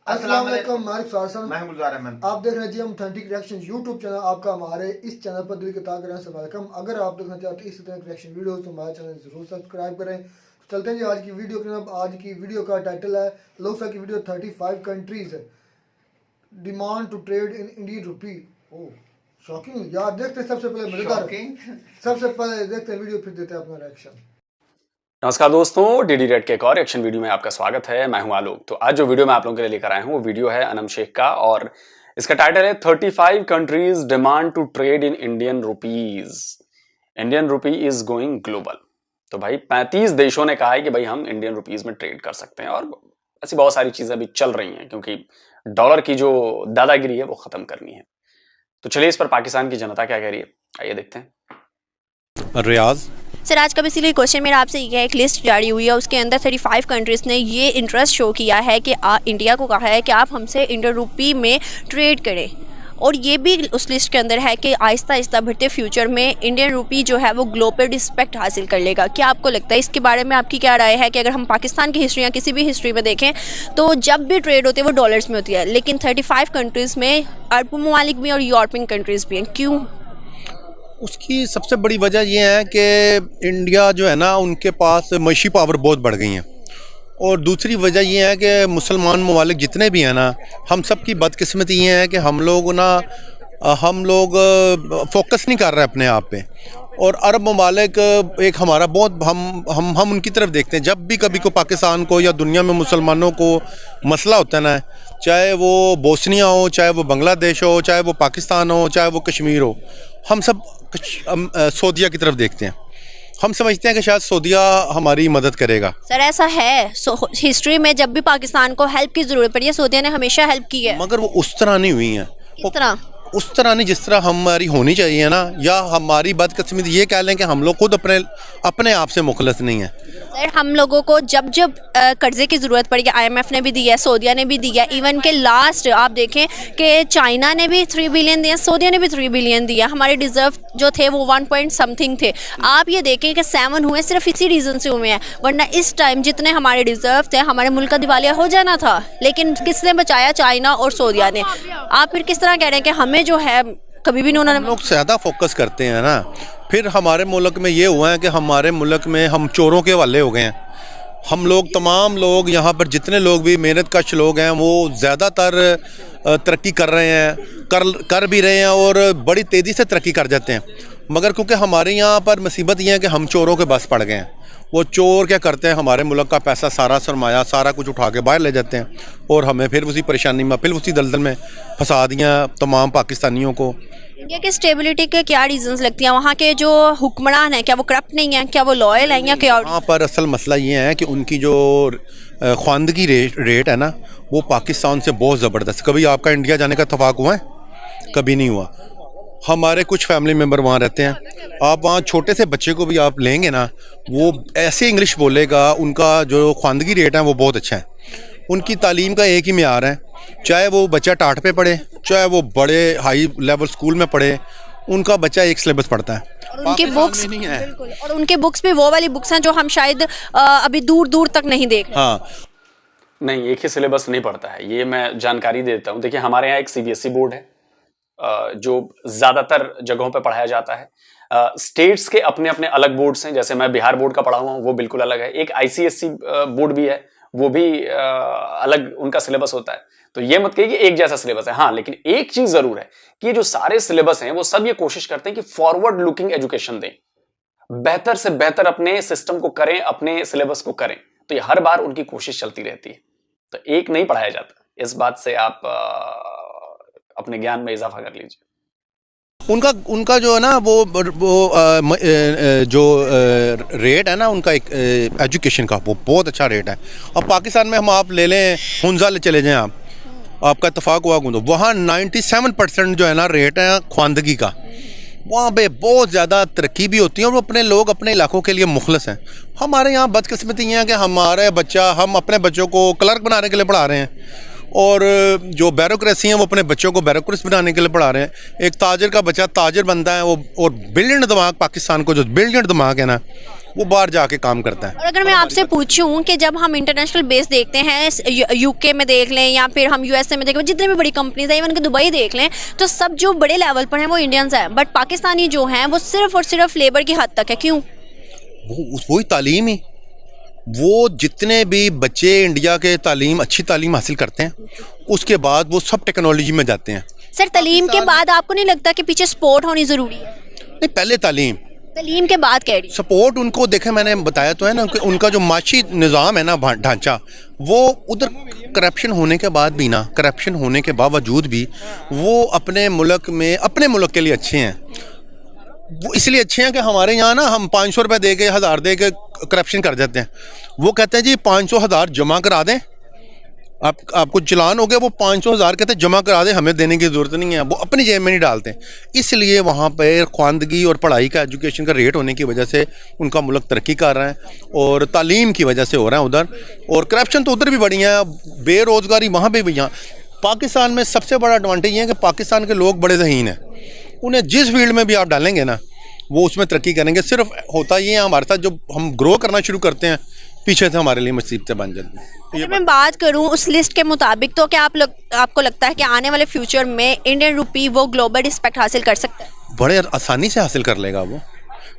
अस्सलाम वालेकुम, मारिक फारसन। मैं हूं गुलजार अहमद। आप देख रहे हैं जी हम ऑथेंटिक रिएक्शन यूट्यूब चैनल। आपका हमारे इस चैनल पर दिल की ताकत से वेलकम। अगर आप देखना चाहते हैं इस तरह की रिएक्शन वीडियो तो हमारे चैनल जरूर सब्सक्राइब करें। तो चलते हैं जी आज की वीडियो की तरफ। आज की वीडियो का टाइटल है लोकसभा की video 35 countries demand to trade in Indian rupee. Oh shocking यार। देखते हैं सबसे पहले मजेदार, सबसे पहले देखते हैं वीडियो, फिर देते हैं अपना रिएक्शन। नमस्कार दोस्तों, डीडी रेड के एक और एक्शन वीडियो में आपका स्वागत है। मैं हूं आलोक। तो आज जो वीडियो मैं आप लोगों के लिए लेकर आया हूं वो वीडियो है अनम शेख का और इसका टाइटल है 35 countries demand to trade in Indian rupees. Indian rupee is going global. तो भाई 35 देशों ने कहा है कि भाई हम इंडियन रुपीज में ट्रेड कर सकते हैं और ऐसी बहुत सारी चीजें अभी चल रही हैं क्योंकि डॉलर की जो दादागिरी है वो खत्म करनी है। तो चलिए इस पर पाकिस्तान की जनता क्या कह रही है, आइए देखते हैं। रियाज सर, आज का बेसिकली क्वेश्चन मेरा आपसे ये है, एक लिस्ट जारी हुई है, उसके अंदर 35 कंट्रीज़ ने ये इंटरेस्ट शो किया है कि इंडिया को कहा है कि आप हमसे इंडियन रुपी में ट्रेड करें। और ये भी उस लिस्ट के अंदर है कि आहिस्ता आहिस्ता बढ़ते फ्यूचर में इंडियन रुपी जो है वो ग्लोबल रिस्पेक्ट हासिल कर लेगा। क्या आपको लगता है इसके बारे में, आपकी क्या राय है कि अगर हम पाकिस्तान की हिस्ट्री या किसी भी हिस्ट्री में देखें तो जब भी ट्रेड होती है वो डॉलर्स में होती है, लेकिन 35 कंट्रीज़ में अरब ममालिक भी और यूरोपियन कंट्रीज़ भी हैं, क्यों? उसकी सबसे बड़ी वजह यह है कि इंडिया जो है ना उनके पास मईशी पावर बहुत बढ़ गई है। और दूसरी वजह यह है कि मुसलमान ममालिक जितने भी हैं ना, हम सब की बदकिस्मती ये है कि हम लोग फोकस नहीं कर रहे अपने आप पे। और अरब ममालिक एक हमारा बहुत हम उनकी तरफ देखते हैं। जब भी कभी को पाकिस्तान को या दुनिया में मुसलमानों को मसला होता है ना, चाहे वो बोस्निया हो, चाहे वो बांग्लादेश हो, चाहे वो पाकिस्तान हो, चाहे वो कश्मीर हो, हम सब सऊदीया की तरफ देखते हैं। हम समझते हैं कि शायद सऊदीया हमारी मदद करेगा। सर ऐसा है, हिस्ट्री में जब भी पाकिस्तान को हेल्प की ज़रूरत पड़ी है सऊदीया ने हमेशा हेल्प की है, मगर वो उस तरह नहीं हुई है। किस तरह? उस तरह नहीं जिस तरह हमारी होनी चाहिए ना, या हमारी बदकिस्मती ये कह लें कि हम लोग खुद अपने आप से मुखलस नहीं है। सर हम लोगों को जब कर्जे की ज़रूरत पड़ी, IMF ने भी दिया, सऊदीया ने भी दिया, इवन के लास्ट आप देखें कि चाइना ने भी 3 बिलियन दिया, सऊदीया ने भी 3 बिलियन दिया। हमारे डिज़र्व जो थे वो 1 पॉइंट समथिंग थे। आप ये देखें कि 7 हुए सिर्फ इसी रीज़न से हुए हैं, वरना इस टाइम जितने हमारे डिज़र्व थे हमारे मुल्क का दिवालिया हो जाना था। लेकिन किसने बचाया? चाइना और सऊदीया ने। आप फिर किस तरह कह रहे हैं कि हमें जो है कभी भी उन्होंने, हम लोग ज़्यादा फोकस करते हैं ना। फिर हमारे मुल्क में ये हुआ है कि हमारे मुल्क में हम चोरों के हवाले हो गए हैं। हम लोग तमाम लोग यहाँ पर जितने लोग भी मेहनत कश लोग हैं वो ज़्यादातर तरक्की कर रहे हैं, कर भी रहे हैं और बड़ी तेज़ी से तरक्की कर जाते हैं। मगर क्योंकि हमारे यहाँ पर मुसीबत ये है कि हम चोरों के बस पड़ गए हैं। वो चोर क्या करते हैं, हमारे मुल्क का पैसा, सारा सरमाया, सारा कुछ उठा के बाहर ले जाते हैं और हमें फिर उसी परेशानी में, फिर उसी दलदल में फंसा दिया तमाम पाकिस्तानियों को। इंडिया की स्टेबिलिटी के क्या रीजंस लगती हैं? वहाँ के जो हुक्मरान हैं क्या वो करप्ट नहीं हैं, क्या वो लॉयल हैं या क्या? वहाँ पर असल मसला ये है कि उनकी जो ख्वानदगी रेट है ना वो पाकिस्तान से बहुत ज़बरदस्त। कभी आपका इंडिया जाने का इत्तेफाक हुआ है? कभी नहीं हुआ। हमारे कुछ फैमिली मेम्बर वहाँ रहते हैं। आप वहाँ छोटे से बच्चे को भी आप लेंगे ना, वो ऐसे इंग्लिश बोलेगा। उनका जो ख्वानदगी रेट है वो बहुत अच्छा है। उनकी तालीम का एक ही मेयार है, चाहे वो बच्चा टाट पे पढ़े, चाहे वो बड़े हाई लेवल स्कूल में पढ़े, उनका बच्चा एक सिलेबस पढ़ता है। और उनकी बुक्स नहीं है। बिल्कुल, और उनके बुक्स भी वो वाली बुक्स हैं जो हम शायद अभी दूर दूर तक नहीं देख रहे। हाँ नहीं, एक ही सिलेबस नहीं पढ़ता है, ये मैं जानकारी देता हूँ। देखिए हमारे यहाँ एक CBSE बोर्ड है जो ज्यादातर जगहों पे पढ़ाया जाता है। स्टेट्स के अपने अपने अलग बोर्ड्स हैं, जैसे मैं बिहार बोर्ड का पढ़ा हुआ हूँ वो बिल्कुल अलग है। एक ICSE बोर्ड भी है, वो भी अलग उनका सिलेबस होता है। तो ये मत कहिए कि एक जैसा सिलेबस है। हाँ, लेकिन एक चीज जरूर है कि ये जो सारे सिलेबस हैं वो सब ये कोशिश करते हैं कि फॉरवर्ड लुकिंग एजुकेशन दें, बेहतर से बेहतर अपने सिस्टम को करें, अपने सिलेबस को करें। तो ये हर बार उनकी कोशिश चलती रहती है। तो एक नहीं पढ़ाया जाता, इस बात से आप अपने ज्ञान में इजाफा कर लीजिए। उनका जो है ना वो जो रेट है ना उनका एक एजुकेशन का वो बहुत अच्छा रेट है। अब पाकिस्तान में हम आप ले लें, हुंजा ले चले जाएं, आपका इत्तेफाक हुआ तो वहाँ 97% जो है ना रेट है ख्वानदगी का। वहाँ पे बहुत ज़्यादा तरक्की भी होती है और अपने लोग अपने इलाकों के लिए मुखलस हैं। हमारे यहाँ बदकिस्मती ये है कि हम अपने बच्चों को क्लर्क बनाने के लिए पढ़ा रहे हैं और जो बैरोक्रेसी है वो अपने बच्चों को बैरोक्रेसी बनाने के लिए पढ़ा रहे हैं। एक ताजर का बच्चा ताजर बनता है वो, और ब्रिलियंट दिमाग, पाकिस्तान को जो ब्रिलियंट दिमाग है ना वो बाहर जाके काम करता है। और अगर मैं आपसे पूछूं कि जब हम इंटरनेशनल बेस देखते हैं, यूके में देख लें या फिर हम यूएसए में देख लें, जितने भी बड़ी कंपनीज हैं, इवन कि दुबई देख लें, तो सब जो बड़े लेवल पर हैं वो इंडियंस हैं, बट पाकिस्तानी जो हैं वो सिर्फ और सिर्फ लेबर की हद तक है। क्यों? वही तालीम ही, वो जितने भी बच्चे इंडिया के अच्छी तालीम हासिल करते हैं, उसके बाद वो सब टेक्नोलॉजी में जाते हैं। सर, तालीम के बाद आपको नहीं लगता कि पीछे सपोर्ट होनी ज़रूरी है? नहीं, पहले तालीम के बाद कह रही हूं। सपोर्ट उनको देखे, मैंने बताया तो है ना, उनका जो माशी निज़ाम है ना, ढांचा, वो उधर करप्शन होने के बाद भी ना, करप्शन होने के बावजूद भी वो अपने मुल्क के लिए अच्छे हैं। वो इसलिए अच्छे हैं कि हमारे यहाँ ना हम 500 रुपये दे के 1000 दे के करप्शन कर जाते हैं। वो कहते हैं जी 500,000 जमा करा दें, आपको चलान हो गया, वो 500,000 कहते हैं जमा करा दें, हमें देने की ज़रूरत नहीं है। वो अपनी जेब में नहीं डालते। इसलिए वहाँ पर ख्वानदगी और पढ़ाई का, एजुकेशन का रेट होने की वजह से उनका मुल्क तरक्की कर रहा है, और तालीम की वजह से हो रहा है उधर। और करप्शन तो उधर भी बढ़ी है, बेरोज़गारी वहाँ पर भी। यहाँ पाकिस्तान में सबसे बड़ा एडवांटेज ये है कि पाकिस्तान के लोग बड़े ज़हीन हैं। उन्हें जिस फील्ड में भी आप डालेंगे ना, वो उसमें तरक्की करेंगे। सिर्फ होता ये है हमारे साथ, जब हम ग्रो करना शुरू करते हैं, पीछे से हमारे लिए मुसीबतें बन जाती हैं। अगर मैं बात करूं उस लिस्ट के मुताबिक, तो क्या आपको लगता है कि आने वाले फ्यूचर में इंडियन रुपी वो ग्लोबल रिस्पेक्ट हासिल कर सकता है? बड़े आसानी से हासिल कर लेगा वो।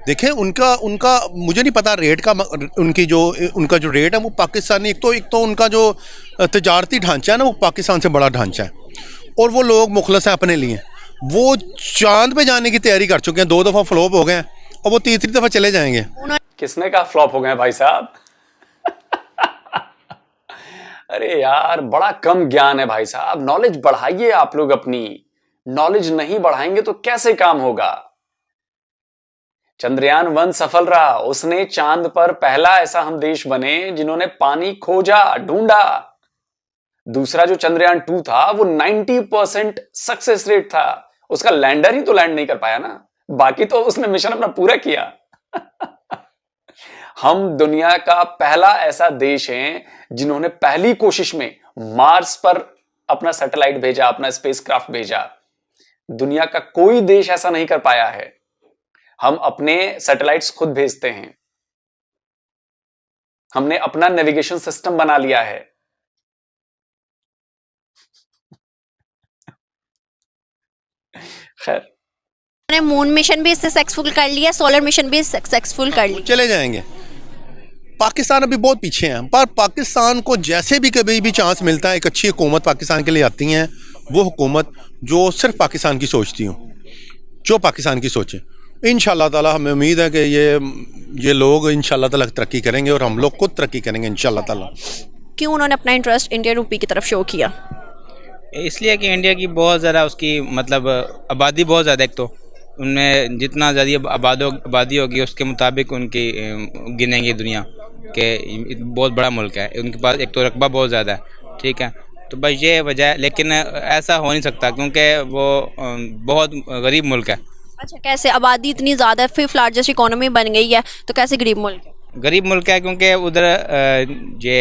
देखिए उनका मुझे नहीं पता रेट का, उनका जो रेट है वो पाकिस्तानी, एक तो उनका जो तजारती ढांचा है ना, वो पाकिस्तान से बड़ा ढांचा है, और वो लोग मुखलस हैं अपने लिए। वो चांद पे जाने की तैयारी कर चुके हैं, 2 दफ़ा फ्लॉप हो गए हैं, और वो तीसरी दफ़ा चले जाएंगे। किसने कहा फ्लॉप हो गए भाई साहब? अरे यार, बड़ा कम ज्ञान है भाई साहब। नॉलेज बढ़ाइए आप लोग अपनी। नॉलेज नहीं बढ़ाएंगे तो कैसे काम होगा? चंद्रयान 1 सफल रहा, उसने चांद पर पहला ऐसा हम देश बने जिन्होंने पानी खोजा, ढूंढा। दूसरा जो चंद्रयान 2 था वो 90% सक्सेस रेट था। उसका लैंडर ही तो लैंड नहीं कर पाया ना, बाकी तो उसने मिशन अपना पूरा किया। हम दुनिया का पहला ऐसा देश हैं जिन्होंने पहली कोशिश में मार्स पर अपना सैटेलाइट भेजा, अपना स्पेसक्राफ्ट भेजा। दुनिया का कोई देश ऐसा नहीं कर पाया है। हम अपने सैटेलाइट्स खुद भेजते हैं। हमने अपना नेविगेशन सिस्टम बना लिया है। खैर, मून मिशन भी सक्सेसफुल कर लिया, सोलर मिशन भी सक्सेसफुल कर लिया, चले जाएंगे। पाकिस्तान अभी बहुत पीछे है, पर पाकिस्तान को जैसे भी कभी भी चांस मिलता है, एक अच्छी हुकूमत पाकिस्तान के लिए आती है, वो हुकूमत जो सिर्फ पाकिस्तान की सोचती हो, जो पाकिस्तान की सोचे। इंशाल्लाह ताला हमें उम्मीद है कि ये लोग इंशाल्लाह ताला तरक्की करेंगे, और हम लोग खुद तरक्की करेंगे इंशाल्लाह ताला। क्यों उन्होंने अपना इंटरेस्ट इंडियन रुपी की तरफ शो किया? इसलिए कि इंडिया की बहुत ज़्यादा उसकी मतलब आबादी बहुत ज़्यादा, एक तो उनमें जितना ज़्यादा आबादी होगी उसके मुताबिक उनकी गिनेंगे दुनिया के, बहुत बड़ा मुल्क है उनके पास, एक तो रकबा बहुत ज़्यादा है, ठीक है। तो बस ये वजह है, लेकिन ऐसा हो नहीं सकता क्योंकि वो बहुत गरीब मुल्क है। अच्छा, कैसे? आबादी इतनी ज़्यादा है, 5th लार्जेस्ट इकोनॉमी बन गई है, तो कैसे गरीब मुल्क है? गरीब मुल्क है क्योंकि उधर ये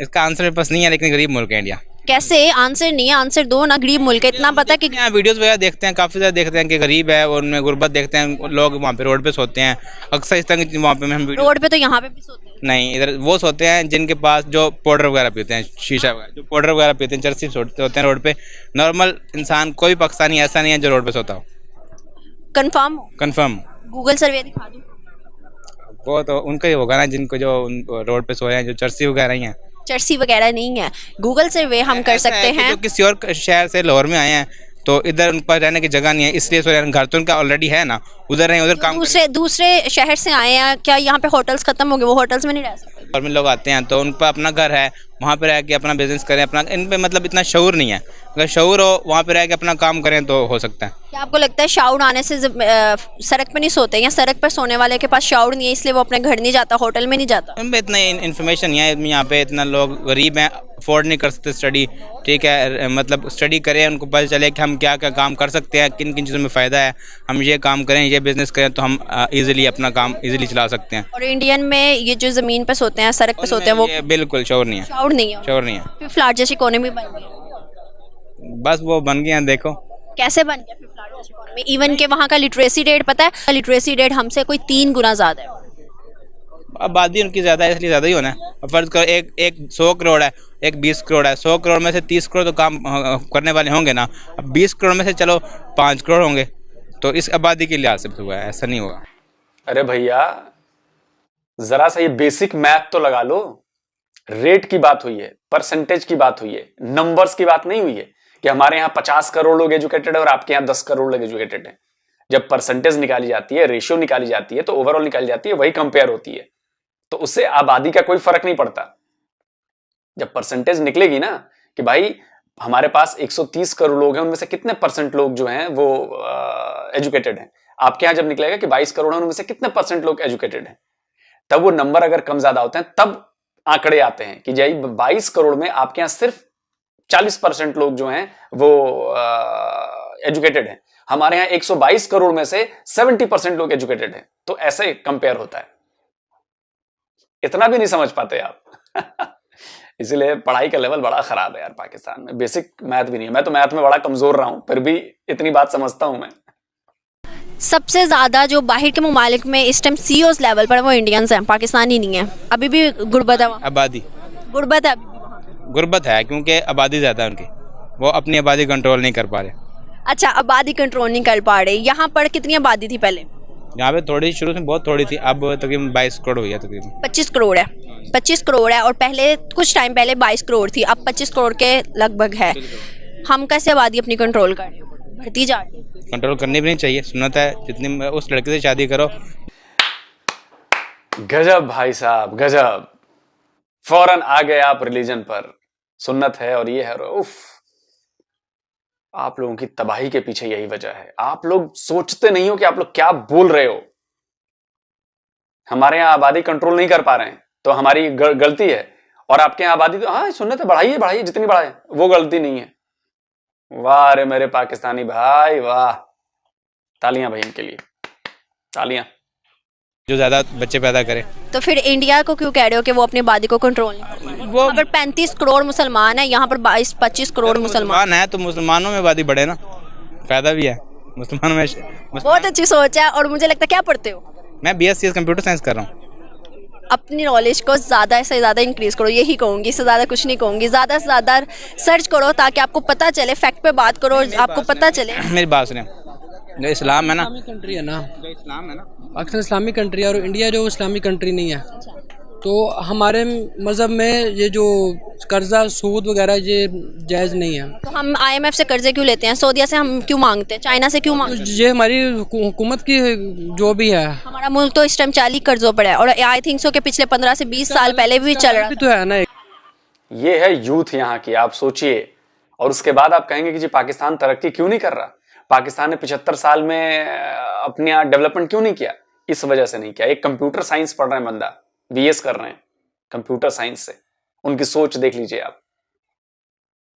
इसका आंसर मेरे पास नहीं है, लेकिन गरीब मुल्क है इंडिया। कैसे? आंसर नहीं है, आंसर दो ना। गरीब मुल्क है, इतना पता कि यहाँ वीडियोस वगैरह देखते हैं, काफ़ी ज़्यादा देखते हैं कि गरीब है, और उनमें गुर्बत देखते हैं, लोग वहाँ पे रोड पे सोते हैं अक्सर। इस तरह की वहाँ पे हम रोड पे तो यहाँ पे भी सोते हैं। नहीं, इधर वो सोते हैं जिनके पास जो पाउडर वगैरह पीते हैं, शीशा वगैरह, जो पाउडर वगैरह पीते हैं, चरसी सोते हैं रोड पे। नॉर्मल इंसान, कोई पाकिस्तानी ऐसा नहीं है जो रोड पे सोता हो। कंफर्म गूगल सर्वे दिखा दूँ? वो तो उनका ही होगा ना, जिनको जो रोड पे सोए हैं, जो चरसी वगैरह ही हैं। चर्सी वगैरह नहीं है, गूगल सर्वे हम कर सकते हैं। जो किसी और शहर से लाहौर में आए हैं तो इधर उन पर रहने की जगह नहीं है, इसलिए घर तो उनका ऑलरेडी है ना, उधर रहें, उधर काम। दूसरे शहर से आए हैं, क्या यहाँ पे होटल्स खत्म हो गए, वो होटल्स में नहीं रह सकते? और में लोग आते हैं तो उन पर अपना घर है, वहाँ पे रह के अपना बिजनेस करें, अपना इन पे मतलब इतना शऊर नहीं है। अगर शऊर हो, वहाँ पे रह के अपना काम करें तो हो सकता है। क्या आपको लगता है शाउर आने से सड़क पे नहीं सोते, या सड़क पर सोने वाले के पास शाउर नहीं है इसलिए वो अपने घर नहीं जाता, होटल में नहीं जाता? उन पर इतना इन्फॉर्मेशन नहीं है। यहाँ पे इतना लोग गरीब हैं, अफोर्ड नहीं कर सकते स्टडी, ठीक है। मतलब स्टडी करें, उनको पता चले कि हम क्या क्या काम कर सकते हैं, किन किन चीज़ों में फ़ायदा है, हम ये काम करें, ये बिज़नेस करें तो हम ईज़िली अपना काम ईज़िली चला सकते हैं। और इंडियन में ये जो ज़मीन पे सोते हैं, सड़क पे सोते हैं, वो बिल्कुल शऊर नहीं है। शाउर नहीं है। 5th लार्जेस्ट इकोनॉमी बन गई, बस वो बन गए हैं। देखो कैसे बन गया फिफ्थ लार्जेस्ट इकोनॉमी? इवन के वहाँ का लिटरेसी रेट पता है, लिटरेसी रेट हमसे कोई 3 गुना ज़्यादा है। आबादी उनकी ज़्यादा है इसलिए ज़्यादा ही होना है। अब फर्ज करो एक 100 करोड़ है, एक 20 करोड़ है, 100 करोड़ में से 30 करोड़ तो काम करने वाले होंगे ना। अब 20 करोड़ में से चलो 5 करोड़ होंगे, तो इस आबादी के लिहाज से हुआ है, ऐसा नहीं होगा। अरे भैया जरा सा ये बेसिक मैथ तो लगा लो। रेट की बात हुई है, परसेंटेज की बात हुई है, नंबर्स की बात नहीं हुई है कि हमारे यहाँ 50 करोड़ लोग एजुकेटेड है और आपके यहाँ 10 करोड़ लोग एजुकेटेड है। जब परसेंटेज निकाली जाती है, रेशियो निकाली जाती है, तो ओवरऑल निकाली जाती है, वही कंपेयर होती है। तो उससे आबादी का कोई फर्क नहीं पड़ता। जब परसेंटेज निकलेगी ना कि भाई हमारे पास 130 करोड़ लोग हैं, उनमें से कितने परसेंट लोग जो हैं वो एजुकेटेड हैं, आपके यहाँ जब निकलेगा कि 22 करोड़ हैं, उनमें से कितने परसेंट लोग एजुकेटेड हैं, तब वो नंबर अगर कम ज्यादा होते हैं तब आंकड़े आते हैं कि भाई 22 करोड़ में आपके यहाँ सिर्फ 40% लोग जो हैं वो एजुकेटेड हैं, हमारे यहाँ 122 करोड़ में से 70% लोग एजुकेटेड हैं। तो ऐसे कंपेयर होता है। इतना भी नहीं समझ पाते आप। इसलिए पढ़ाई का लेवल बड़ा खराब है यार पाकिस्तान में। बेसिक मैथ भी नहीं है। मैं तो मैथ में बड़ा कमजोर रहा हूं, फिर भी इतनी बात समझता हूं मैं। सबसे ज़्यादा जो बाहर के ममालिक में इस टाइम CEOs लेवल पर वो इंडियंस हैं, पाकिस्तानी नहीं है। अभी भी गुर्बत है वहाँ, आबादी गुर्बत है अभी भी वहाँ। गुर्बत है क्योंकि आबादी ज़्यादा है उनकी, वो अपनी आबादी कंट्रोल नहीं कर पा रहे। अच्छा, आबादी कंट्रोल नहीं कर पा रहे। यहाँ पर कितनी आबादी थी पहले? यहाँ पे थोड़ी, शुरू में बहुत थोड़ी थी, अब तकरीबन 22 करोड़ हुई है, तकरीबन 25 करोड़ है। 25 करोड़ है और पहले कुछ टाइम पहले 22 करोड़ थी, अब 25 करोड़ के लगभग है। हम कैसे आबादी अपनी कंट्रोल कर रहे हैं? बढ़ती जा रही है। कंट्रोल करनी भी नहीं चाहिए, सुन्नत है। जितनी उस लड़के से शादी करो। गजब भाई साहब, गजब। फौरन आ गए आप रिलीजन पर, सुन्नत है और ये है। उफ, आप लोगों की तबाही के पीछे यही वजह है। आप लोग सोचते नहीं हो कि आप लोग क्या बोल रहे हो। हमारे यहाँ आबादी कंट्रोल नहीं कर पा रहे हैं तो हमारी गलती है, और आपके यहाँ आबादी तो हाँ सुन्नत है, बढ़ाइए बढ़ाइए जितनी बढ़ाए, वो गलती नहीं है। वाह रे मेरे पाकिस्तानी भाई, वाह। तालियां भाई इनके लिए, तालियां। जो ज्यादा बच्चे पैदा करे। तो फिर इंडिया को क्यों कह रहे हो कि वो अपनी आबादी को कंट्रोल नहीं कर पा रहे? वो अगर 35 करोड़ मुसलमान है, यहाँ पर 22-25 करोड़ मुसलमान है, तो मुसलमानों में आबादी बढ़े ना, फायदा भी है मुसलमानों में। बहुत अच्छी सोच है। और मुझे लगता है, क्या पढ़ते हो? मैं BSc कंप्यूटर साइंस कर रहा हूँ। अपनी नॉलेज को ज़्यादा से ज़्यादा इंक्रीज़ करो, यही कहूँगी, इससे ज़्यादा कुछ नहीं कहूँगी। ज़्यादा से ज़्यादा सर्च करो ताकि आपको पता चले, फैक्ट पे बात करो, आपको पता चले। मेरी बात सुने, जो इस्लाम है ना, कंट्री है ना, इस्लाम है ना, पाकिस्तान इस्लामिक कंट्री है और इंडिया जो इस्लामिक कंट्री नहीं है। तो हमारे मज़हब में ये जो कर्जा सूद वगैरह ये जायज़ नहीं है। तो हम IMF से कर्जे क्यों लेते हैं? सऊदीया से हम क्यों मांगते हैं? चाइना से क्यों मांगते हैं? ये हमारी हुकूमत की जो भी है। हमारा मुल्क तो इस टाइम 40 कर्जों पर है और आई थिंक सो के पिछले 15 से 20 साल पहले भी चल रहा तो है ना। ये है यूथ यहाँ की, आप सोचिए। और उसके बाद आप कहेंगे कि जी पाकिस्तान तरक्की क्यों नहीं कर रहा? पाकिस्तान ने 75 साल में अपने यहाँ डेवलपमेंट क्यों नहीं किया? इस वजह से नहीं किया। एक कंप्यूटर साइंस पढ़ रहे हैं बंदा, BS कर रहे हैं कंप्यूटर साइंस से, उनकी सोच देख लीजिए आप।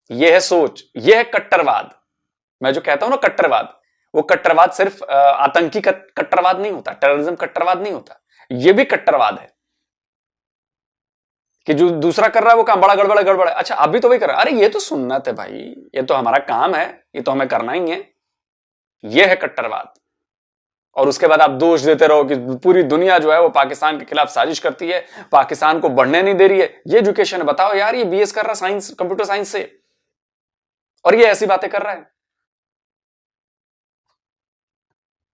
यह है सोच, यह है कट्टरवाद। मैं जो कहता हूं ना कट्टरवाद, वो कट्टरवाद सिर्फ आतंकी कट्टरवाद नहीं होता, टेररिज्म कट्टरवाद नहीं होता, यह भी कट्टरवाद है कि जो दूसरा कर रहा है वो काम बड़ा गड़बड़ है, गड़बड़ है। अच्छा आप भी तो वही कर रहे हैं, अरे ये तो सुन्नत है भाई, ये तो हमारा काम है, ये तो हमें करना ही है। यह है कट्टरवाद। और उसके बाद आप दोष देते रहो कि पूरी दुनिया जो है वो पाकिस्तान के खिलाफ साजिश करती है, पाकिस्तान को बढ़ने नहीं दे रही है। ये एजुकेशन है, बताओ यार, ये BS कर रहा है साइंस, कंप्यूटर साइंस से, और ये ऐसी बातें कर रहा है,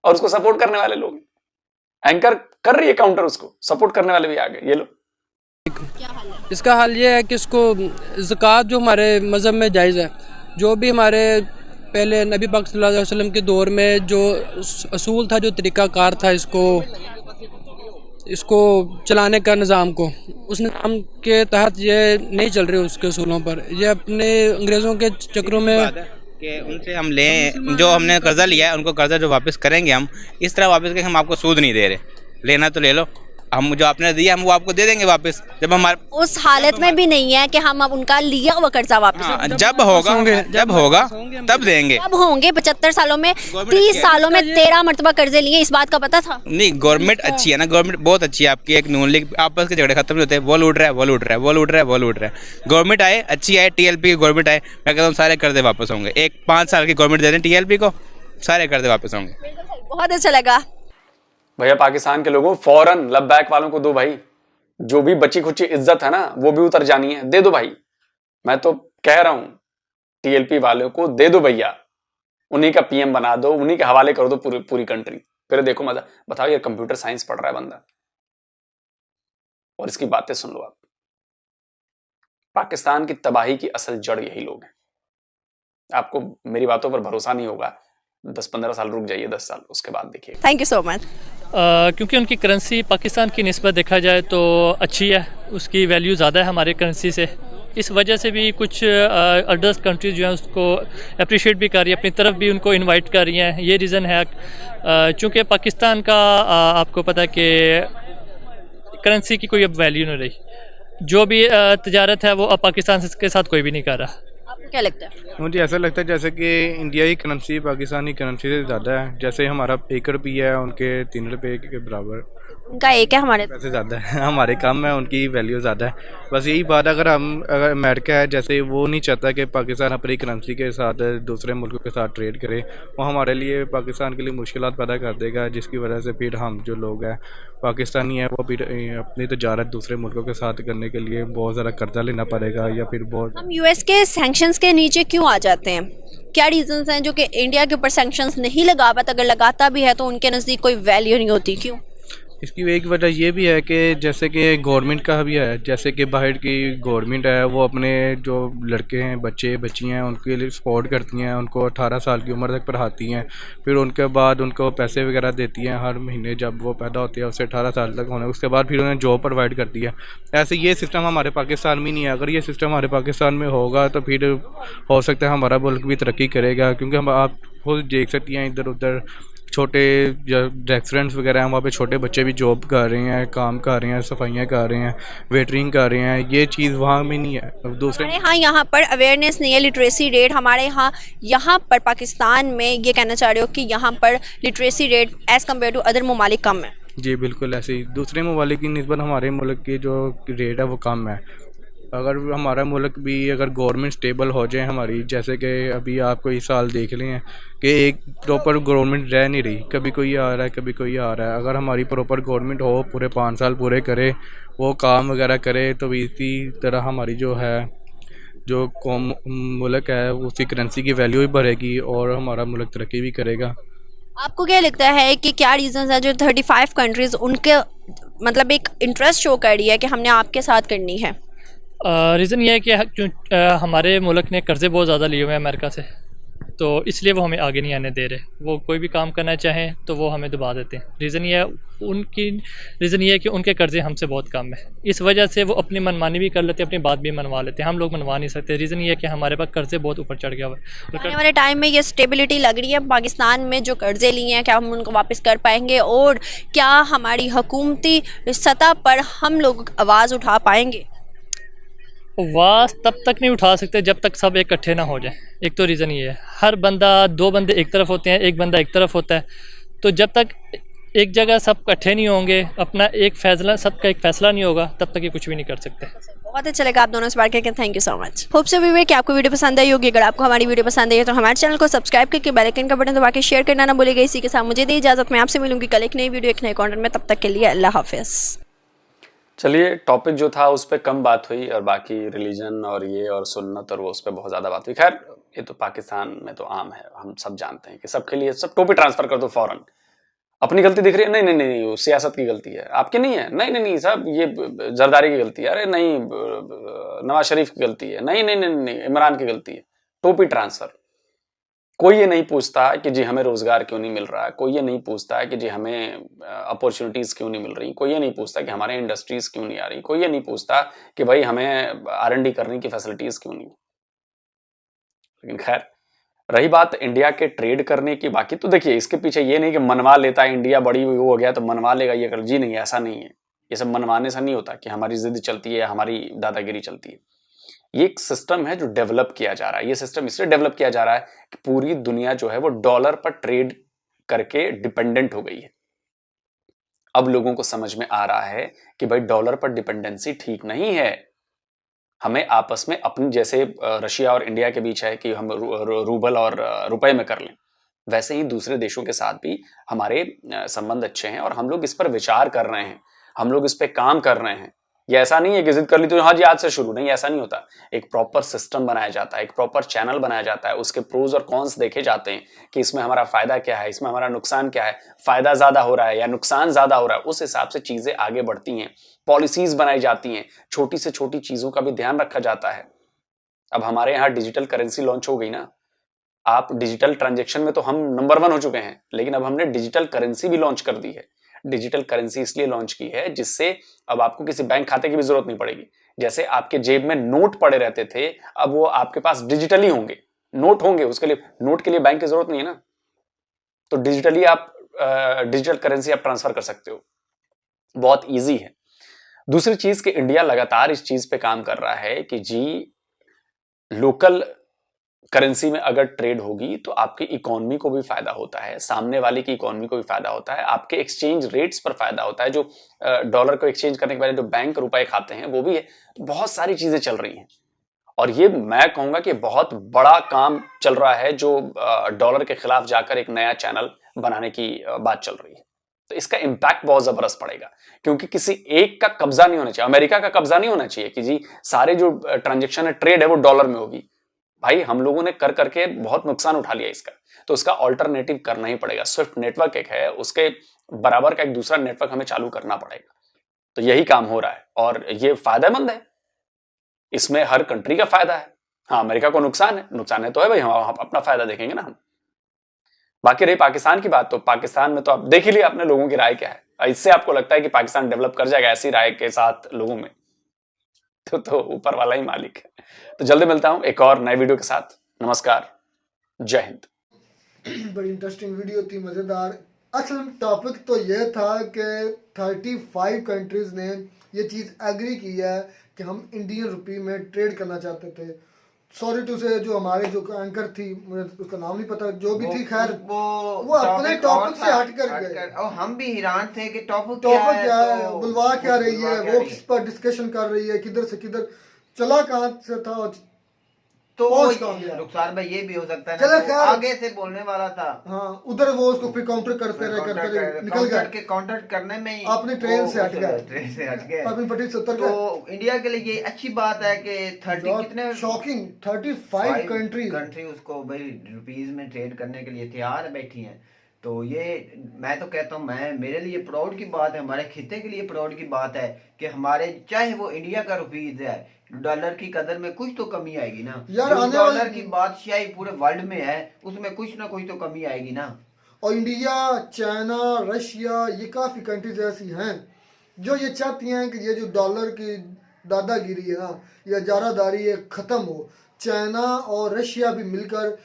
और उसको सपोर्ट करने वाले लोग, एंकर कर रही है काउंटर, उसको सपोर्ट करने वाले भी आ गए। ये लो, इसका हल ये है कि इसको ज़कात जो हमारे मज़हब में जायज़ है, जो भी हमारे पहले नबी पाक सल्लल्लाहु अलैहि वसल्लम के दौर में जो असूल था, जो तरीक़ाकार था इसको चलाने का निज़ाम को, उस निज़ाम के तहत ये नहीं चल रहे उसके असूलों पर। ये अपने अंग्रेज़ों के चक्रों में कि उनसे हम लें, जो हमने कर्जा लिया है उनको कर्जा जो वापस करेंगे हम, इस तरह वापस करेंगे, हम आपको सूद नहीं दे रहे, लेना तो ले लो, हम जो आपने दिया हम वो आपको दे देंगे वापस जब हमारे उस हालत में भी नहीं है कि हम अब उनका लिया हुआ कर्जा वापस हाँ, जब होगा तब देंगे। अब होंगे 75 सालों में 30 सालों में 13 मरतबा कर्जे लिए, इस बात का पता था? नहीं, गवर्नमेंट अच्छी है ना, गवर्नमेंट बहुत अच्छी है आपकी। एक नून लीग आपस के झगड़े खत्म नहीं होते, वॉल उठ रहा है, वॉल उठ रहा है, वॉल उठ रहा है, वॉल उठ रहा है। गवर्नमेंट आए, अच्छी आए, टीएलपी की गवर्नमेंट आए, मैं कहता हूँ सारे कर्जे वापस होंगे। एक 5 साल की गवर्नमेंट दे दें टीएलपी को, सारे कर्जे वापस होंगे। बहुत अच्छा लगा भैया पाकिस्तान के लोगों फौरन लब्बैक वालों को दो भाई, जो भी बची खुची इज्जत है ना वो भी उतर जानी है, दे दो भाई। मैं तो कह रहा हूं टीएलपी वालों को दे दो भैया, उन्हीं का पीएम बना दो, उन्हीं के हवाले कर दो पूरी कंट्री, फिर देखो मजा। बताओ यार, कंप्यूटर साइंस पढ़ रहा है बंदा और इसकी बातें सुन लो आप। पाकिस्तान की तबाही की असल जड़ यही लोग हैं। आपको मेरी बातों पर भरोसा नहीं होगा, 10-15 साल रुक जाइए, 10 साल, उसके बाद देखिए। Thank you so much. क्योंकि उनकी करेंसी पाकिस्तान की निस्बत देखा जाए तो अच्छी है, उसकी वैल्यू ज़्यादा है हमारी करेंसी से। इस वजह से भी कुछ अदर्स कंट्रीज़ जो हैं उसको अप्रिशिएट भी कर रही है, अपनी तरफ भी उनको इनवाइट कर रही हैं। ये रीज़न है चूँकि पाकिस्तान का आपको पता है कि करेंसी की कोई अब वैल्यू नहीं रही। जो भी तजारत है वो अब पाकिस्तान के साथ कोई भी नहीं कर रहा। आपको क्या लगता है? मुझे ऐसा लगता है जैसे कि इंडिया की करेंसी पाकिस्तानी करेंसी से ज़्यादा है। जैसे हमारा 1 रुपया है, उनके 3 रुपये के बराबर उनका एक है, हमारे पैसे ज़्यादा है, हमारे कम है, उनकी वैल्यू ज़्यादा है। बस यही बात, अगर अमेरिका है जैसे, वो नहीं चाहता कि पाकिस्तान अपनी करेंसी के साथ दूसरे मुल्कों के साथ ट्रेड करे, वो हमारे लिए, पाकिस्तान के लिए मुश्किलात पैदा कर देगा, जिसकी वजह से फिर हम जो लोग हैं पाकिस्तानी हैं वो फिर अपनी तजारत दूसरे मुल्कों के साथ करने के लिए बहुत ज़्यादा कर्जा लेना पड़ेगा, या फिर बहुत। हम यूएस के सैंक्शंस के नीचे क्यों आ जाते हैं? क्या रीजंस हैं जो कि इंडिया के ऊपर सैंक्शंस नहीं लगा पाता? अगर लगाता भी है तो उनके नज़दीक कोई वैल्यू नहीं होती, क्यों? इसकी एक वजह ये भी है कि जैसे कि गवर्नमेंट का भी है, जैसे कि बाहर की गवर्नमेंट है वो अपने जो लड़के हैं, बच्चे बच्चियाँ हैं, उनके लिए सपोर्ट करती हैं, उनको 18 साल की उम्र तक पढ़ाती हैं, फिर उनके बाद उनको पैसे वगैरह देती हैं हर महीने जब वो पैदा होते हैं, उससे 18 साल तक होने, उसके बाद फिर उन्हें जॉब प्रोवाइड करती है। ऐसे ये सिस्टम हमारे पाकिस्तान में नहीं है। अगर ये सिस्टम हमारे पाकिस्तान में होगा तो फिर हो सकता है हमारा मुल्क भी तरक्की करेगा, क्योंकि हम आप खुद देख सकती हैं इधर उधर छोटे रेस्टोरेंट्स वगैरह हैं, वहाँ पे छोटे बच्चे भी जॉब कर रहे हैं, काम कर रहे हैं, सफाइयाँ कर रहे हैं, वेटरिंग कर रहे हैं। ये चीज़ वहाँ में नहीं है। दूसरे हमारे यहाँ पर अवेयरनेस नहीं है, लिटरेसी रेट हमारे यहाँ पर पाकिस्तान में, ये कहना चाह रहे हो कि यहाँ पर literacy rate as compare to other ममालिक कम है? जी बिल्कुल ऐसे ही, दूसरे ममालिक की निस्बत हमारे मुल्क की जो रेट है वो कम है। अगर हमारा मुल्क भी, अगर गवर्नमेंट स्टेबल हो जाए हमारी, जैसे कि अभी आप कोई साल देख लें कि एक प्रॉपर गवर्नमेंट रह नहीं रही, कभी कोई आ रहा है कभी कोई आ रहा है। अगर हमारी प्रॉपर गवर्नमेंट हो, पूरे 5 साल पूरे करे, वो काम वगैरह करे, तो इसी तरह हमारी जो है जो कौम मुल्क है उसकी करेंसी की वैल्यू भी बढ़ेगी और हमारा मुल्क तरक्की भी करेगा। आपको क्या लगता है कि क्या रीजंस है जो 35 कंट्रीज़ उनके मतलब एक इंटरेस्ट शो कर रही है कि हमने आपके साथ करनी है? रीज़न ये है कि हमारे मुल्क ने कर्ज़े बहुत ज़्यादा लिए हुए हैं अमेरिका से, तो इसलिए वो हमें आगे नहीं आने दे रहे। वो कोई भी काम करना चाहें तो वो हमें दबा देते हैं। रीज़न ये है कि उनके कर्ज़े हमसे बहुत कम है, इस वजह से वो अपनी मनमानी भी कर लेते हैं, अपनी बात भी मनवा लेते हैं। हम लोग मनवा नहीं सकते। रीज़न ये है कि हमारे पास कर्ज़े बहुत ऊपर चढ़ गया हुआ है। आने वाले टाइम में ये स्टेबिलिटी लग रही है पाकिस्तान में, जो कर्ज़े लिए हैं क्या हम उनको वापस कर पाएंगे, और क्या हमारी हुकूमती सतह पर हम लोग आवाज़ उठा पाएंगे? आवाज़ तब तक नहीं उठा सकते जब तक सब इकट्ठे ना हो जाए। एक तो रीज़न ये है, हर बंदा, 2 बंदे एक तरफ होते हैं, एक बंदा एक तरफ होता है, तो जब तक एक जगह सब इकट्ठे नहीं होंगे, अपना एक फैसला, सबका एक फैसला नहीं होगा, तब तक ये कुछ भी नहीं कर सकते। बहुत अच्छा लगा आप दोनों से बात करके, thank you so much. Hope so viewer कि आपको वीडियो पसंद आई होगी। अगर आपको हमारी वीडियो पसंद आई है तो हमारे चैनल को सब्सक्राइब करके बेल आइकन का बटन दबा के शेयर करना ना भूलिएगा। इसी के साथ मुझे दी इजाज़त, मैं आपसे मिलूंगी कल एक नई वीडियो एक नए कंटेंट में। तब तक के लिए अल्लाह हाफिज़। चलिए, टॉपिक जो था उस पर कम बात हुई और बाकी रिलीजन और ये और सुन्नत और वो उस पर बहुत ज़्यादा बात हुई। खैर, ये तो पाकिस्तान में तो आम है, हम सब जानते हैं कि सबके लिए सब टोपी ट्रांसफ़र कर दो फ़ौरन। अपनी गलती दिख रही है, नहीं नहीं नहीं वो सियासत की गलती है, आपकी नहीं है, नहीं नहीं नहीं साहब ये जरदारी की गलती है, अरे नहीं नवाज शरीफ की गलती है, नहीं नहीं नहीं नहीं इमरान की गलती है। टोपी ट्रांसफ़र। कोई ये नहीं पूछता कि जी हमें रोज़गार क्यों नहीं मिल रहा है, कोई ये नहीं पूछता कि जी हमें अपॉर्चुनिटीज़ क्यों नहीं मिल रही, कोई ये नहीं पूछता कि हमारे इंडस्ट्रीज़ क्यों नहीं आ रही, कोई ये नहीं पूछता कि भाई हमें R&D करने की फैसिलिटीज़ क्यों नहीं। लेकिन खैर, रही बात इंडिया के ट्रेड करने की, बाकी तो देखिए इसके पीछे ये नहीं कि मनवा लेता है इंडिया, बड़ी वो हो गया तो मनवा लेगा ये कर, जी नहीं, ऐसा नहीं है। ये सब मनवाने से नहीं होता कि हमारी जिद चलती है, हमारी दादागिरी चलती है। ये एक सिस्टम है जो डेवलप किया जा रहा है। ये सिस्टम इसलिए डेवलप किया जा रहा है कि पूरी दुनिया जो है वो डॉलर पर ट्रेड करके डिपेंडेंट हो गई है। अब लोगों को समझ में आ रहा है कि भाई डॉलर पर डिपेंडेंसी ठीक नहीं है, हमें आपस में अपनी, जैसे रशिया और इंडिया के बीच है कि हम रूबल और रुपए में कर लें, वैसे ही दूसरे देशों के साथ भी हमारे संबंध अच्छे हैं और हम लोग इस पर विचार कर रहे हैं, हम लोग इस पर काम कर रहे हैं। ये ऐसा नहीं है कि जिद कर ली तो हाँ जी आज से शुरू, नहीं, ऐसा नहीं होता। एक प्रॉपर सिस्टम बनाया जाता है, एक प्रॉपर चैनल बनाया जाता है, उसके प्रोज और कॉन्स देखे जाते हैं कि इसमें हमारा फायदा क्या है, इसमें हमारा नुकसान क्या है, फायदा ज्यादा हो रहा है या नुकसान ज्यादा हो रहा है, उस हिसाब से चीजें आगे बढ़ती हैं, पॉलिसीज बनाई जाती हैं, छोटी से छोटी चीजों का भी ध्यान रखा जाता है। अब हमारे यहाँ डिजिटल करेंसी लॉन्च हो गई ना, आप डिजिटल ट्रांजेक्शन में तो हम नंबर 1 हो चुके हैं, लेकिन अब हमने डिजिटल करेंसी भी लॉन्च कर दी है। डिजिटल करेंसी इसलिए लॉन्च की है जिससे अब आपको किसी बैंक खाते की भी जरूरत नहीं पड़ेगी। जैसे आपके जेब में नोट पड़े रहते थे, अब वो आपके पास डिजिटली होंगे, नोट होंगे, उसके लिए नोट के लिए बैंक की जरूरत नहीं है ना, तो डिजिटली आप डिजिटल करेंसी आप ट्रांसफर कर सकते हो, बहुत ईजी है। दूसरी चीज कि इंडिया लगातार इस चीज पे काम कर रहा है कि जी लोकल करेंसी में अगर ट्रेड होगी तो आपकी इकोनॉमी को भी फायदा होता है, सामने वाले की इकोनॉमी को भी फायदा होता है, आपके एक्सचेंज रेट्स पर फायदा होता है, जो डॉलर को एक्सचेंज करने के बाद जो बैंक रुपए खाते हैं वो भी है। तो बहुत सारी चीजें चल रही हैं और ये मैं कहूंगा कि बहुत बड़ा काम चल रहा है जो डॉलर के खिलाफ जाकर एक नया चैनल बनाने की बात चल रही है। तो इसका इम्पैक्ट बहुत जबरदस्त पड़ेगा क्योंकि किसी एक का कब्जा नहीं होना चाहिए, अमेरिका का कब्जा नहीं होना चाहिए कि जी सारे जो ट्रांजेक्शन है, ट्रेड है, वो डॉलर में होगी। भाई हम लोगों ने कर करके बहुत नुकसान उठा लिया इसका, तो उसका ऑल्टरनेटिव करना ही पड़ेगा। स्विफ्ट नेटवर्क एक है, उसके बराबर का एक दूसरा नेटवर्क हमें चालू करना पड़ेगा। तो यही काम हो रहा है और ये फायदेमंद है, इसमें हर कंट्री का फायदा है। हाँ, अमेरिका को नुकसान है तो है भाई, हम अपना फायदा देखेंगे ना हम। बाकी रही पाकिस्तान की बात, तो पाकिस्तान में तो आप देख ही लिया आपने लोगों की राय क्या है। इससे आपको लगता है कि पाकिस्तान डेवलप कर जाएगा ऐसी राय के साथ लोगों में, तो ऊपर वाला ही मालिक है। तो जल्दी मिलता हूं एक और नए वीडियो के साथ। नमस्कार, जय हिंद। बड़ी इंटरेस्टिंग वीडियो थी, मजेदार। असल टॉपिक तो यह था कि 35 कंट्रीज ने ये चीज़ एग्री की है कि हम इंडियन रुपी में ट्रेड करना चाहते थे। सॉरी टू से जो हमारे जो एंकर थी, मुझे उसका नाम नहीं पता, जो भी थी, खैर वो अपने टॉपिक से हट कर गए और हम भी हैरान थे कि टॉपिक क्या है, बुलवा क्या रही है, वो किस पर डिस्कशन कर रही है, किधर से किधर चला, कहाँ से था, तो रुखसार भाई ये भी हो सकता है चलो तो आगे से बोलने वाला था। हाँ, उधर वो उसको फिर काउंटर करते रहे निकल गए, काउंटर करने में ही अपनी ट्रेन से हट गए, अपनी पट्टी से उतर गए। तो इंडिया के लिए ये अच्छी बात है कि 30 कितने शॉकिंग 35 कंट्री उसको भाई रुपीज में ट्रेड करने के लिए तैयार बैठी हैं। तो ये मैं तो कहता हूँ, मेरे लिए प्राउड की बात है, हमारे खिते के लिए प्राउड की बात है कि हमारे चाहे वो इंडिया का रुपीज है, डॉलर की कदर में कुछ तो कमी आएगी ना यार। डॉलर की बादशाही पूरे वर्ल्ड में है, उसमें कुछ ना कुछ तो कमी आएगी ना। और इंडिया, चाइना, रशिया, ये काफी कंट्रीज ऐसी हैं जो ये चाहती हैं कि ये जो डॉलर की दादागिरी है ना, या जारादारी है, खत्म हो। चाइना और रशिया भी मिलकर,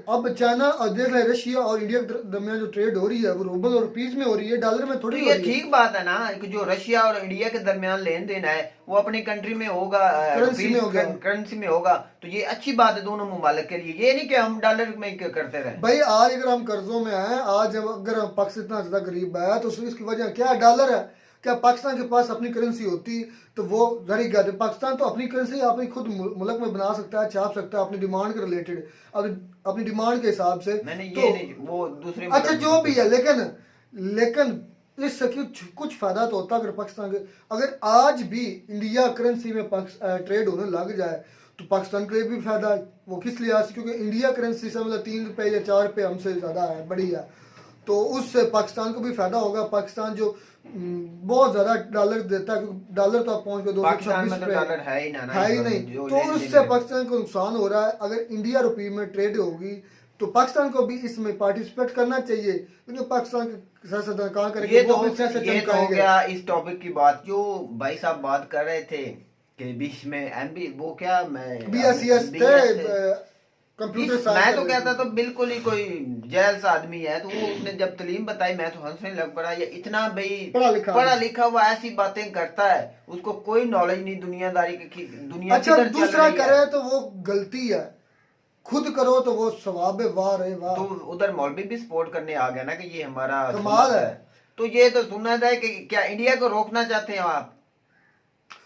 अब चाइना और देख रहे रशिया और इंडिया के दरमियान जो ट्रेड हो रही है वो रूबल और रुपीस में हो रही है, डॉलर में थोड़ी। तो ये ठीक बात है ना कि जो रशिया और इंडिया के दरमियान लेन देन है वो अपनी कंट्री में होगा, करेंसी में होगा। तो ये अच्छी बात है दोनों मुमालिक के लिए, ये नहीं कि हम डॉलर में करते रहे। भाई आज अगर हम कर्जों में आए, आज अगर हम पाकिस्तान इतना ज्यादा गरीब है तो इसकी वजह क्या है? डॉलर है। क्या पाकिस्तान के पास अपनी करेंसी होती तो वो जरी गया। पाकिस्तान तो अपनी करेंसी अपनी खुद मुल्क में बना सकता है, छाप सकता है अपनी डिमांड के रिलेटेड, अपनी डिमांड के हिसाब से। तो वो दूसरे अच्छा जो भी है, लेकिन इससे कुछ फायदा तो होता। अगर पाकिस्तान के अगर आज भी इंडिया करेंसी में ट्रेड होने लग जाए तो पाकिस्तान के लिए भी फायदा है। वो किस लिहाज से? क्योंकि इंडिया करेंसी से मतलब 3 रुपये या 4 रुपये हमसे ज़्यादा है, बड़ी है, तो उससे पाकिस्तान को भी फायदा होगा। पाकिस्तान जो बहुत ज्यादा डॉलर देता है, क्योंकि डॉलर तो आप पहुंच गए 226 डॉलर है ही नहीं, तो उससे पाकिस्तान को नुकसान हो रहा है। अगर इंडिया रुपये में ट्रेड होगी तो पाकिस्तान को भी इसमें पार्टिसिपेट करना चाहिए, क्योंकि पाकिस्तान के सियासतदान कहाँ करेंगे। ये तो हो गया इस टॉपिक की बात। जो भाई साहब बात कर रहे थे कि बीच में एमबी वो क्या BSES थे, कंप्यूटर मैं तो कहता तो बिल्कुल ही कोई जैल सा आदमी है, तो वो उसने जब तलीम बताई मैं तो हंसने लग पड़ा। ये इतना भाई पढ़ा लिखा हुआ ऐसी बातें करता है, उसको कोई नॉलेज नहीं दुनियादारी की, दुनिया अच्छा किधर चल दूसरा रही है। करे तो वो गलती है, खुद करो तो वो सवाब है। वाह रे वाह। तो उधर मौलवी भी सपोर्ट करने आ गया ना कि ये हमारा कमाल सुन्नत है। तो ये तो सुन्नत है कि क्या इंडिया को रोकना चाहते हैं आप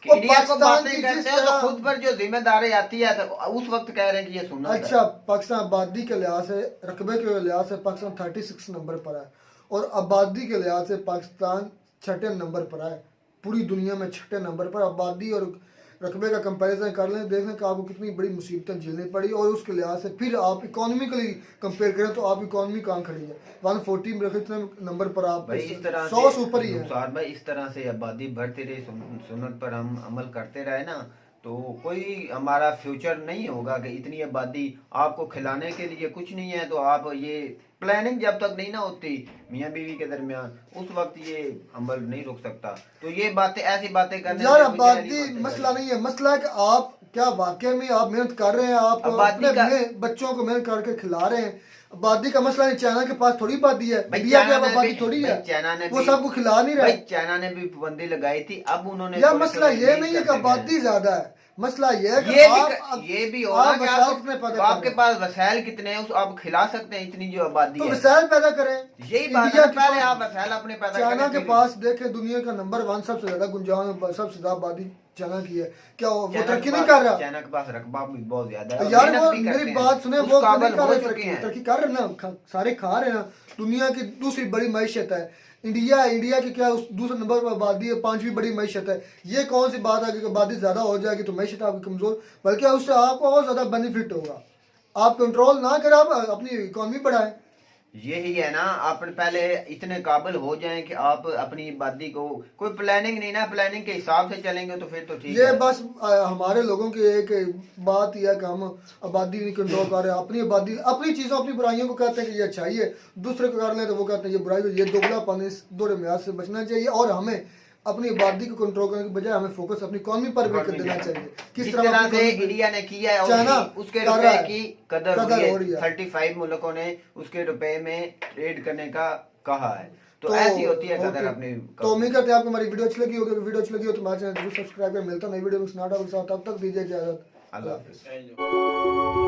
कि वो इंडिया को पाकिस्तान बातें की करते जिस हैं तो तरह- खुद पर जो जिम्मेदारी आती है तो उस वक्त कह रहे हैं कि ये सुन्नत है। अच्छा पाकिस्तान आबादी के लिहाज से, रकबे के लिहाज से पाकिस्तान 36 नंबर पर है, और आबादी के लिहाज से पाकिस्तान 6 नंबर पर है। पूरी दुनिया में 6 नंबर पर आबादी और रकबे का कंपैरिजन कर लें, देख लें कि आपको कितनी बड़ी मुसीबतें झेलनी पड़ी। और उसके लिहाज से फिर आप इकोनॉमिकली कंपेयर करें तो आप इकोनॉमी कहाँ खड़ी है, 140 में रखे नंबर पर आप भाई इस तरह 100 से ऊपर ही है। नुसार भाई इस तरह से आबादी बढ़ती रही, सुन्नत पर हम अमल करते रहे ना, तो कोई हमारा फ्यूचर नहीं होगा कि इतनी आबादी आपको खिलाने के लिए कुछ नहीं है। तो आप ये प्लानिंग जब तक नहीं ना होती मियाँ बीवी के दरमियान, उस वक्त ये अमल नहीं रुक सकता। तो ये बातें ऐसी बातें करने यार से कोई जहरी आबादी बातें मसला करनी। नहीं है, मसला है कि आप क्या वाकई में आप मेहनत कर रहे हैं, आप आबादी अपने का- बच्चों को मेहनत करके खिला रहे हैं। आबादी का मसला नहीं, चाइना के पास थोड़ी आबादी है, भाई इंडिया की चाइना ने आबादी भी- थोड़ी भाई है, चाइना ने वो भी- सबको खिला नहीं भाई रहे। चाइना ने भी पाबंदी लगाई थी, अब उन्होंने यार थोड़ी मसला थोड़ी ये रिलीज नहीं है कि करते गए। आबादी ज्यादा है, मसला ये है कि ये आप भी हो आप ना कि वसाइल कितने पैदा कर आपके रहे हैं। पास वसाइल कितने हैं, उस आप खिला सकते हैं इतनी जो आबादी तो है। वसाइल पैदा करें। यही बात इंडिया है, के पहले पास- आप वसाइल अपने पैदा चाइना करें, के फिर- पास देखें दुनिया का नंबर 1 सबसे ज्यादा गुंजान, सबसे ज्यादा आबादी चाइना की है। क्या वो चाइना तरक्की के नहीं पास- कर रहा? चाइना के पास रकबा भी बहुत ज्यादा है और यार मेहनत वो भी करते मेरी हैं। बात सुने, उस वो काबिल नहीं कर हो रहे चुके तरक्की, हैं। तरक्की कर रहे ना, सारे खा रहे ना। दुनिया की दूसरी बड़ी मैशत है इंडिया की, क्या उस दूसरे नंबर पर आबादी है, 5वीं बड़ी मैशत है। ये कौन सी बात है कि आबादी ज्यादा हो जाएगी तो मैशत आपकी कमजोर, बल्कि उससे आपको और ज्यादा बेनिफिट होगा। आप कंट्रोल ना करें, आप अपनी इकोनॉमी बढ़ाएं। यही है ना, आप पहले इतने काबिल हो जाएं कि आप अपनी आबादी को, कोई प्लानिंग नहीं ना, प्लानिंग के हिसाब से चलेंगे तो फिर तो ठीक ये है। बस हमारे लोगों की एक बात यह है कि हम आबादी नहीं कंट्रोल कर रहे हैं, अपनी आबादी, अपनी चीज़ों, अपनी बुराइयों को कहते हैं कि ये अच्छाई है, दूसरे को कर लें तो वो कहते हैं ये बुराई है। ये दोगलापन, इस दोहरे म्यार से बचना चाहिए और हमें अपनी आबादी को कंट्रोल करने के बजाय हमें फोकस अपनी इकोनॉमी पर भी देना चाहिए। जिस तरह से इंडिया ने किया है चाइना उसके कर रुपए रहा है, की कदर हो हो रही है। 35 मुल्कों ने उसके रुपए में ट्रेड करने का कहा है, तो ऐसी होती है कदर अपनी। तो उम्मीद करते हैं आपको हमारी वीडियो अच्छी लगी होगी। अगर वीडियो अच्छी लगी हो तो हमारे चैनल जरूर सब्सक्राइब करें। मिलता है नई वीडियो में, तब तक दीजिए इजाजत। अल्लाह हाफिज़।